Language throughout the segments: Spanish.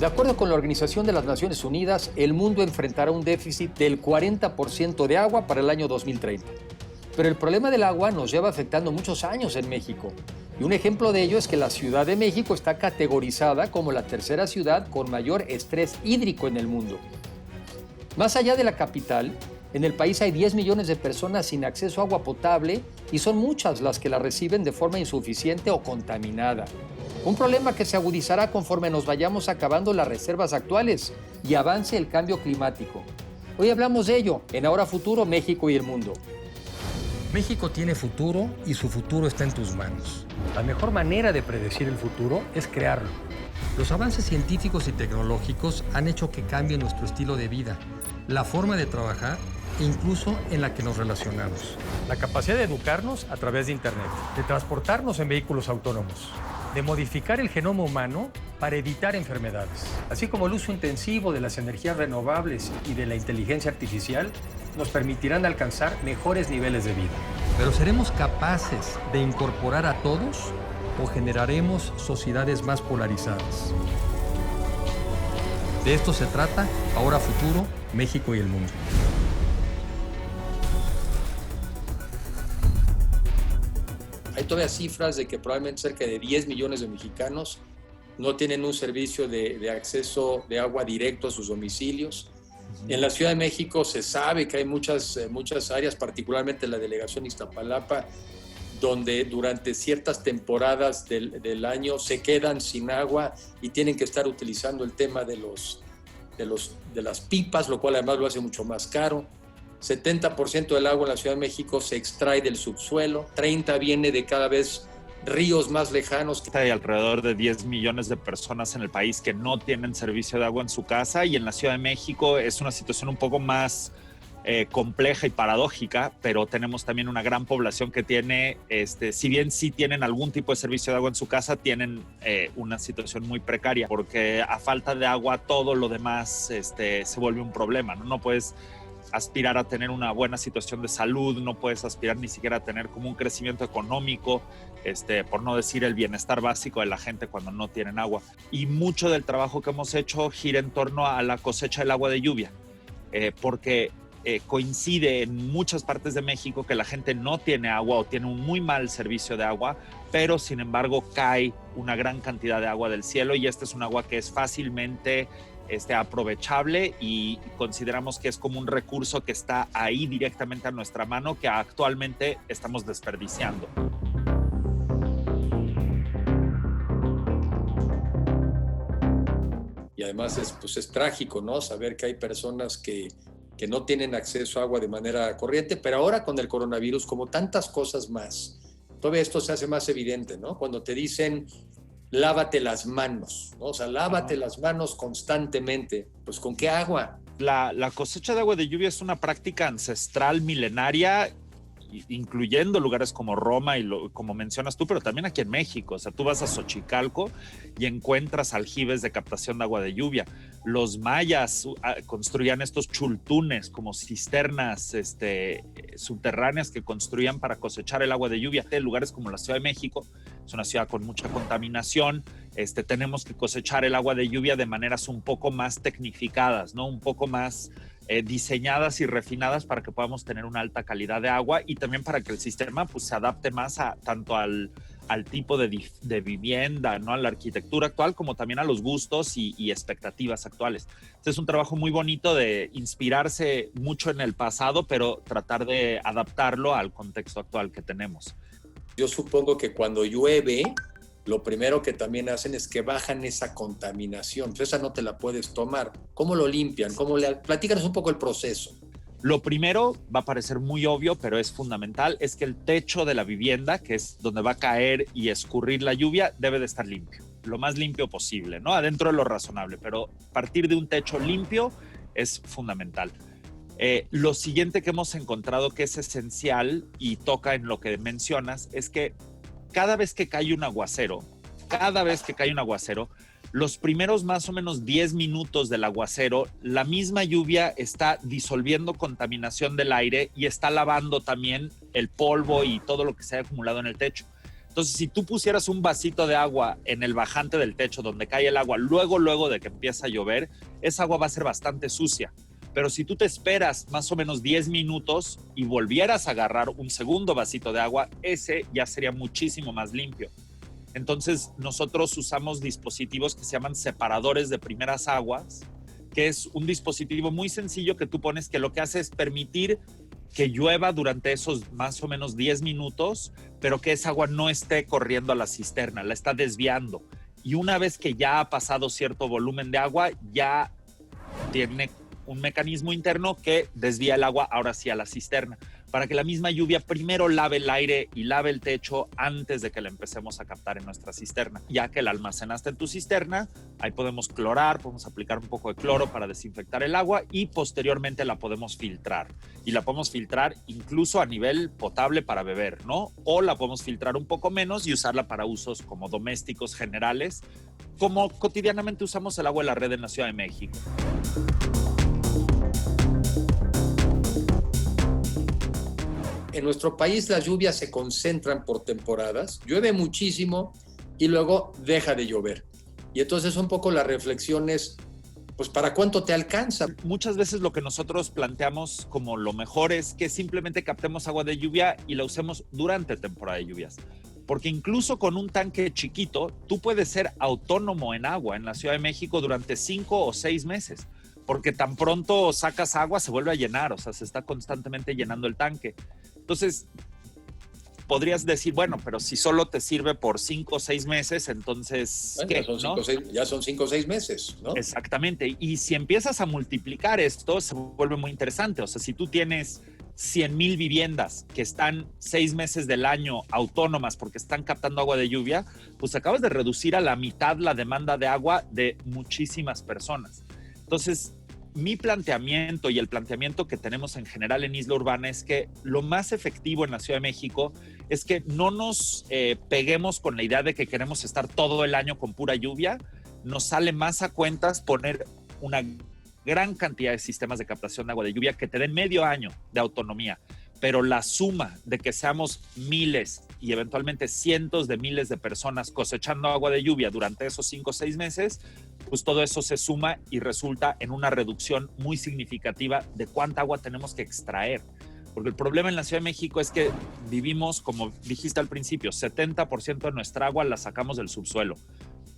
De acuerdo con la Organización de las Naciones Unidas, el mundo enfrentará un déficit del 40% de agua para el año 2030. Pero el problema del agua nos lleva afectando muchos años en México. Y un ejemplo de ello es que la Ciudad de México está categorizada como la tercera ciudad con mayor estrés hídrico en el mundo. Más allá de la capital, en el país hay 10 millones de personas sin acceso a agua potable y son muchas las que la reciben de forma insuficiente o contaminada. Un problema que se agudizará conforme nos vayamos acabando las reservas actuales y avance el cambio climático. Hoy hablamos de ello en Ahora Futuro, México y el Mundo. México tiene futuro y su futuro está en tus manos. La mejor manera de predecir el futuro es crearlo. Los avances científicos y tecnológicos han hecho que cambie nuestro estilo de vida, la forma de trabajar e incluso en la que nos relacionamos. La capacidad de educarnos a través de Internet, de transportarnos en vehículos autónomos, de modificar el genoma humano para evitar enfermedades, así como el uso intensivo de las energías renovables y de la inteligencia artificial, nos permitirán alcanzar mejores niveles de vida. Pero ¿seremos capaces de incorporar a todos o generaremos sociedades más polarizadas? De esto se trata Ahora Futuro, México y el Mundo. Hay todavía cifras de que probablemente cerca de 10 millones de mexicanos no tienen un servicio de acceso de agua directo a sus domicilios. En la Ciudad de México se sabe que hay muchas áreas, particularmente en la delegación Iztapalapa, donde durante ciertas temporadas del año se quedan sin agua y tienen que estar utilizando el tema de las pipas, lo cual además lo hace mucho más caro. 70% del agua en la Ciudad de México se extrae del subsuelo, 30% viene de cada vez ríos más lejanos. Hay alrededor de 10 millones de personas en el país que no tienen servicio de agua en su casa, y en la Ciudad de México es una situación un poco más compleja y paradójica, pero tenemos también una gran población que tiene, si bien sí tienen algún tipo de servicio de agua en su casa, tienen una situación muy precaria, porque a falta de agua todo lo demás se vuelve un problema, ¿no? No puedes aspirar a tener una buena situación de salud, no puedes aspirar ni siquiera a tener como un crecimiento económico, por no decir el bienestar básico de la gente cuando no tienen agua. Y mucho del trabajo que hemos hecho gira en torno a la cosecha del agua de lluvia, porque coincide en muchas partes de México que la gente no tiene agua o tiene un muy mal servicio de agua, pero sin embargo cae una gran cantidad de agua del cielo, y este es un agua que es fácilmente aprovechable, y consideramos que es como un recurso que está ahí directamente a nuestra mano, que actualmente estamos desperdiciando. Y además es trágico, ¿no? Saber que hay personas que no tienen acceso a agua de manera corriente, pero ahora con el coronavirus, como tantas cosas más, todo esto se hace más evidente, ¿no? Cuando te dicen lávate las manos, ¿no? O sea, lávate las manos constantemente. Pues ¿con qué agua? La cosecha de agua de lluvia es una práctica ancestral milenaria, incluyendo lugares como Roma y como mencionas tú, pero también aquí en México. O sea, tú vas a Xochicalco y encuentras aljibes de captación de agua de lluvia. Los mayas construían estos chultunes como cisternas subterráneas que construían para cosechar el agua de lluvia. En lugares como la Ciudad de México, es una ciudad con mucha contaminación, tenemos que cosechar el agua de lluvia de maneras un poco más tecnificadas, ¿no? Un poco más diseñadas y refinadas para que podamos tener una alta calidad de agua, y también para que el sistema pues, se adapte más tanto al tipo de vivienda, ¿no? A la arquitectura actual, como también a los gustos y expectativas actuales. Entonces es un trabajo muy bonito de inspirarse mucho en el pasado, pero tratar de adaptarlo al contexto actual que tenemos. Yo supongo que cuando llueve, lo primero que también hacen es que bajan esa contaminación. Pues esa no te la puedes tomar. ¿Cómo lo limpian? Platícanos un poco el proceso. Lo primero va a parecer muy obvio, pero es fundamental, es que el techo de la vivienda, que es donde va a caer y escurrir la lluvia, debe de estar limpio, lo más limpio posible, ¿no? Adentro de lo razonable, pero partir de un techo limpio es fundamental. Lo siguiente que hemos encontrado que es esencial y toca en lo que mencionas es que cada vez que cae un aguacero, los primeros más o menos 10 minutos del aguacero, la misma lluvia está disolviendo contaminación del aire y está lavando también el polvo y todo lo que se ha acumulado en el techo. Entonces, si tú pusieras un vasito de agua en el bajante del techo donde cae el agua, luego de que empieza a llover, esa agua va a ser bastante sucia. Pero si tú te esperas más o menos 10 minutos y volvieras a agarrar un segundo vasito de agua, ese ya sería muchísimo más limpio. Entonces, nosotros usamos dispositivos que se llaman separadores de primeras aguas, que es un dispositivo muy sencillo que tú pones, que lo que hace es permitir que llueva durante esos más o menos 10 minutos, pero que esa agua no esté corriendo a la cisterna, la está desviando. Y una vez que ya ha pasado cierto volumen de agua, ya tiene un mecanismo interno que desvía el agua ahora sí a la cisterna, para que la misma lluvia primero lave el aire y lave el techo antes de que la empecemos a captar en nuestra cisterna. Ya que la almacenaste en tu cisterna, ahí podemos clorar, podemos aplicar un poco de cloro para desinfectar el agua y posteriormente la podemos filtrar. Y la podemos filtrar incluso a nivel potable para beber, ¿no? O la podemos filtrar un poco menos y usarla para usos como domésticos generales, como cotidianamente usamos el agua de la red en la Ciudad de México. En nuestro país las lluvias se concentran por temporadas, llueve muchísimo y luego deja de llover. Y entonces un poco la reflexión es, pues ¿para cuánto te alcanza? Muchas veces lo que nosotros planteamos como lo mejor es que simplemente captemos agua de lluvia y la usemos durante temporada de lluvias. Porque incluso con un tanque chiquito, tú puedes ser autónomo en agua en la Ciudad de México durante 5 o 6 meses. Porque tan pronto sacas agua, se vuelve a llenar, o sea, se está constantemente llenando el tanque. Entonces, podrías decir, bueno, pero si solo te sirve por 5 o 6 meses, entonces, Bueno, ¿qué? ya son 5 o 6 meses, ¿no? Exactamente. Y si empiezas a multiplicar esto, se vuelve muy interesante. O sea, si tú tienes 100,000 viviendas que están 6 meses del año autónomas porque están captando agua de lluvia, pues acabas de reducir a la mitad la demanda de agua de muchísimas personas. Entonces, mi planteamiento y el planteamiento que tenemos en general en Isla Urbana es que lo más efectivo en la Ciudad de México es que no nos peguemos con la idea de que queremos estar todo el año con pura lluvia. Nos sale más a cuentas poner una gran cantidad de sistemas de captación de agua de lluvia que te den medio año de autonomía. Pero la suma de que seamos miles y eventualmente cientos de miles de personas cosechando agua de lluvia durante esos 5 o 6 meses, pues todo eso se suma y resulta en una reducción muy significativa de cuánta agua tenemos que extraer. Porque el problema en la Ciudad de México es que vivimos, como dijiste al principio, 70% de nuestra agua la sacamos del subsuelo.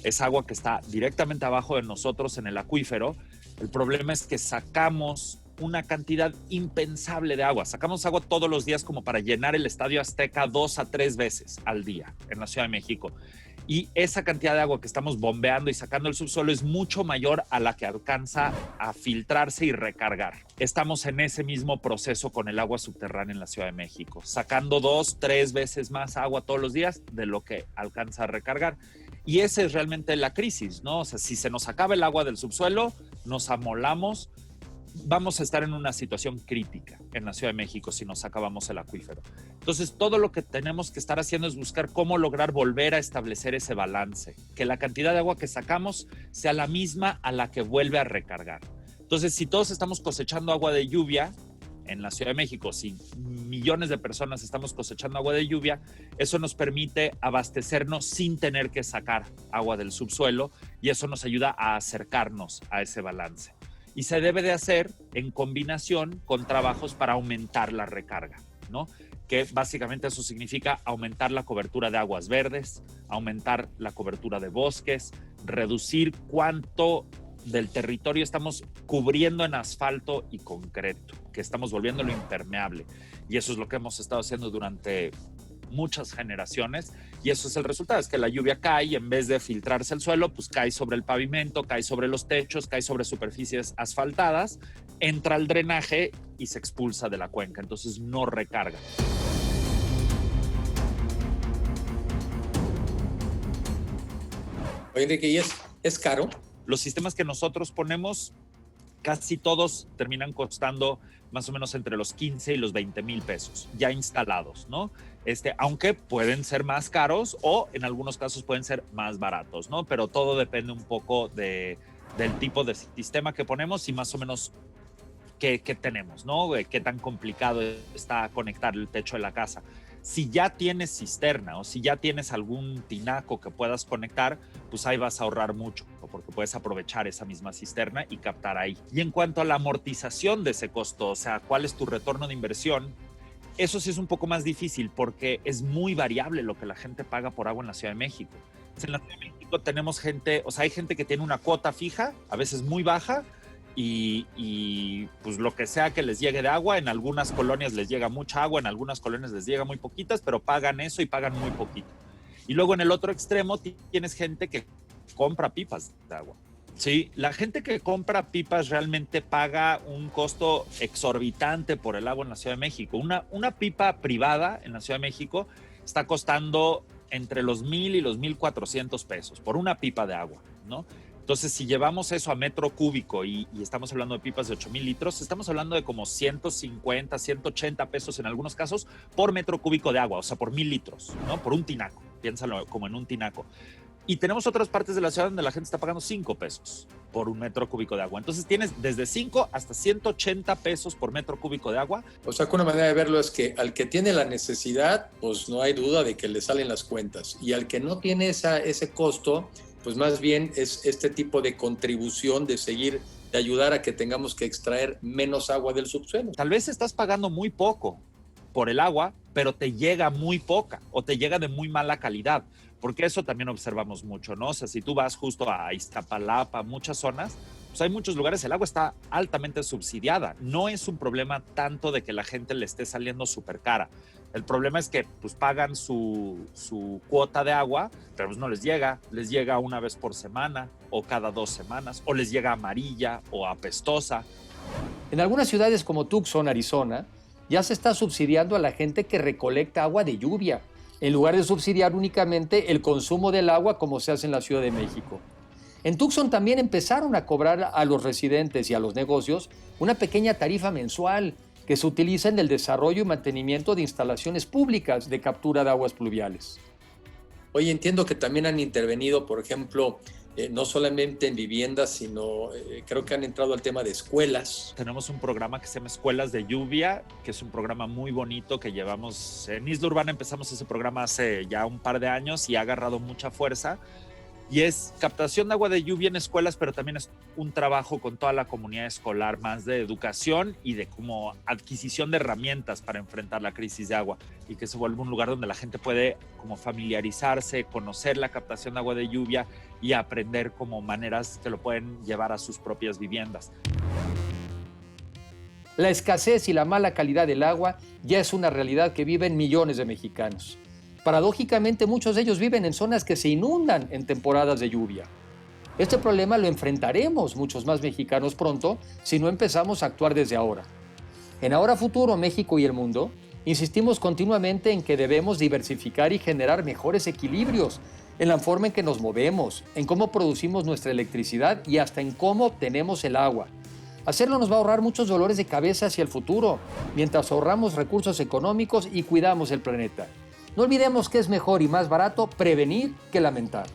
Es agua que está directamente abajo de nosotros en el acuífero. El problema es que sacamos una cantidad impensable de agua. Sacamos agua todos los días como para llenar el Estadio Azteca 2 a 3 veces al día en la Ciudad de México. Y esa cantidad de agua que estamos bombeando y sacando del subsuelo es mucho mayor a la que alcanza a filtrarse y recargar. Estamos en ese mismo proceso con el agua subterránea en la Ciudad de México, sacando 2, 3 veces más agua todos los días de lo que alcanza a recargar. Y esa es realmente la crisis, ¿no? O sea, si se nos acaba el agua del subsuelo, nos amolamos, vamos a estar en una situación crítica en la Ciudad de México si nos acabamos el acuífero. Entonces, todo lo que tenemos que estar haciendo es buscar cómo lograr volver a establecer ese balance, que la cantidad de agua que sacamos sea la misma a la que vuelve a recargar. Entonces, si todos estamos cosechando agua de lluvia en la Ciudad de México, si millones de personas estamos cosechando agua de lluvia, eso nos permite abastecernos sin tener que sacar agua del subsuelo y eso nos ayuda a acercarnos a ese balance. Y se debe de hacer en combinación con trabajos para aumentar la recarga, ¿no? Que básicamente eso significa aumentar la cobertura de aguas verdes, aumentar la cobertura de bosques, reducir cuánto del territorio estamos cubriendo en asfalto y concreto, que estamos volviéndolo impermeable. Y eso es lo que hemos estado haciendo durante muchas generaciones y eso es el resultado, es que la lluvia cae y en vez de filtrarse al suelo, pues cae sobre el pavimento, cae sobre los techos, cae sobre superficies asfaltadas, entra al drenaje y se expulsa de la cuenca, entonces no recarga. Oye, Enrique, ¿y es caro? Los sistemas que nosotros ponemos, casi todos terminan costando más o menos entre los 15 y los 20 mil pesos ya instalados, ¿no? Aunque pueden ser más caros o en algunos casos pueden ser más baratos, ¿no? Pero todo depende un poco del tipo de sistema que ponemos y más o menos qué tenemos, ¿no? Qué tan complicado está conectar el techo de la casa. Si ya tienes cisterna o si ya tienes algún tinaco que puedas conectar, pues ahí vas a ahorrar mucho, porque puedes aprovechar esa misma cisterna y captar ahí. Y en cuanto a la amortización de ese costo, o sea, cuál es tu retorno de inversión, eso sí es un poco más difícil porque es muy variable lo que la gente paga por agua en la Ciudad de México. En la Ciudad de México tenemos gente, o sea, hay gente que tiene una cuota fija, a veces muy baja, y pues lo que sea que les llegue de agua, en algunas colonias les llega mucha agua, en algunas colonias les llega muy poquitas, pero pagan eso y pagan muy poquito. Y luego en el otro extremo tienes gente que compra pipas de agua. Sí, la gente que compra pipas realmente paga un costo exorbitante por el agua en la Ciudad de México. Una pipa privada en la Ciudad de México está costando entre los 1,000 y los 1,400 pesos por una pipa de agua, ¿no? Entonces, si llevamos eso a metro cúbico y estamos hablando de pipas de 8,000 litros, estamos hablando de como 150, 180 pesos en algunos casos por metro cúbico de agua, o sea, por 1,000 litros, ¿no? Por un tinaco, piénsalo como en un tinaco. Y tenemos otras partes de la ciudad donde la gente está pagando 5 pesos por un metro cúbico de agua. Entonces tienes desde 5 hasta 180 pesos por metro cúbico de agua. O sea, que una manera de verlo es que al que tiene la necesidad, pues no hay duda de que le salen las cuentas. Y al que no tiene ese costo, pues más bien es este tipo de contribución de seguir, de ayudar a que tengamos que extraer menos agua del subsuelo. Tal vez estás pagando muy poco por el agua, pero te llega muy poca o te llega de muy mala calidad, porque eso también observamos mucho, ¿no? O sea, si tú vas justo a Iztapalapa, muchas zonas, pues hay muchos lugares, el agua está altamente subsidiada. No es un problema tanto de que la gente le esté saliendo súper cara. El problema es que pues pagan su cuota de agua, pero pues no les llega una vez por semana o cada 2 semanas, o les llega amarilla o apestosa. En algunas ciudades como Tucson, Arizona, ya se está subsidiando a la gente que recolecta agua de lluvia, en lugar de subsidiar únicamente el consumo del agua como se hace en la Ciudad de México. En Tucson también empezaron a cobrar a los residentes y a los negocios una pequeña tarifa mensual que se utiliza en el desarrollo y mantenimiento de instalaciones públicas de captura de aguas pluviales. Oye, entiendo que también han intervenido, por ejemplo, no solamente en viviendas, sino creo que han entrado al tema de escuelas. Tenemos un programa que se llama Escuelas de Lluvia, que es un programa muy bonito que llevamos en Isla Urbana. Empezamos ese programa hace ya un par de años y ha agarrado mucha fuerza. Y es captación de agua de lluvia en escuelas, pero también es un trabajo con toda la comunidad escolar, más de educación y de como adquisición de herramientas para enfrentar la crisis de agua, y que se vuelve un lugar donde la gente puede como familiarizarse, conocer la captación de agua de lluvia y aprender como maneras que lo pueden llevar a sus propias viviendas. La escasez y la mala calidad del agua ya es una realidad que viven millones de mexicanos. Paradójicamente, muchos de ellos viven en zonas que se inundan en temporadas de lluvia. Este problema lo enfrentaremos muchos más mexicanos pronto si no empezamos a actuar desde ahora. En Ahora Futuro, México y el Mundo, insistimos continuamente en que debemos diversificar y generar mejores equilibrios en la forma en que nos movemos, en cómo producimos nuestra electricidad y hasta en cómo obtenemos el agua. Hacerlo nos va a ahorrar muchos dolores de cabeza hacia el futuro, mientras ahorramos recursos económicos y cuidamos el planeta. No olvidemos que es mejor y más barato prevenir que lamentar.